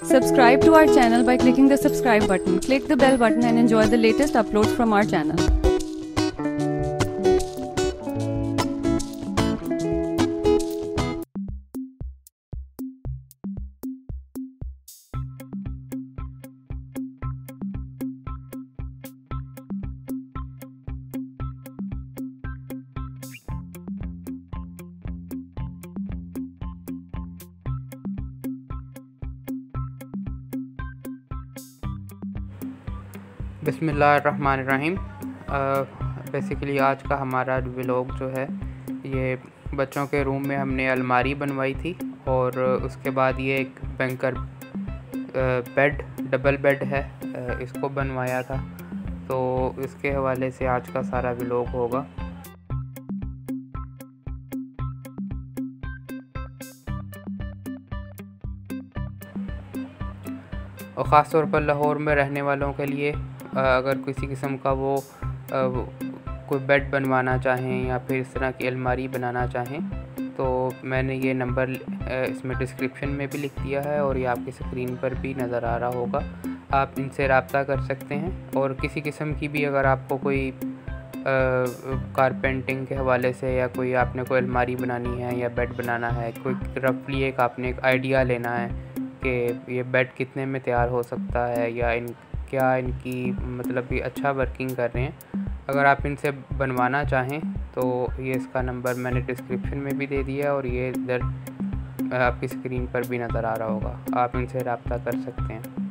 Subscribe to our channel by clicking the subscribe button. Click the bell button and enjoy the latest uploads from our channel. बिस्मिल्लाहिर्रहमानिर्रहीम। Basically आज का हमारा vlog जो है ये बच्चों के रूम में हमने अलमारी बनवाई थी और उसके बाद ये एक बैंकर बेड डबल बेड है, इसको बनवाया था, तो इसके हवाले से आज का सारा व्लॉग होगा। और ख़ास तौर पर लाहौर में रहने वालों के लिए अगर किसी किस्म का वो कोई बेड बनवाना चाहें या फिर इस तरह की अलमारी बनाना चाहें तो मैंने ये नंबर इसमें डिस्क्रिप्शन में भी लिख दिया है और ये आपकी स्क्रीन पर भी नज़र आ रहा होगा। आप इनसे रब्ता कर सकते हैं। और किसी किस्म की भी अगर आपको कोई कारपेंटिंग के हवाले से या कोई आपने कोई अलमारी बनानी है या बेड बनाना है, कोई रफली आपने एक आइडिया लेना है कि ये बेड कितने में तैयार हो सकता है या इनकी मतलब ये अच्छा वर्किंग कर रहे हैं, अगर आप इनसे बनवाना चाहें तो ये इसका नंबर मैंने डिस्क्रिप्शन में भी दे दिया और ये इधर आपकी स्क्रीन पर भी नज़र आ रहा होगा। आप इनसे रब्ता कर सकते हैं।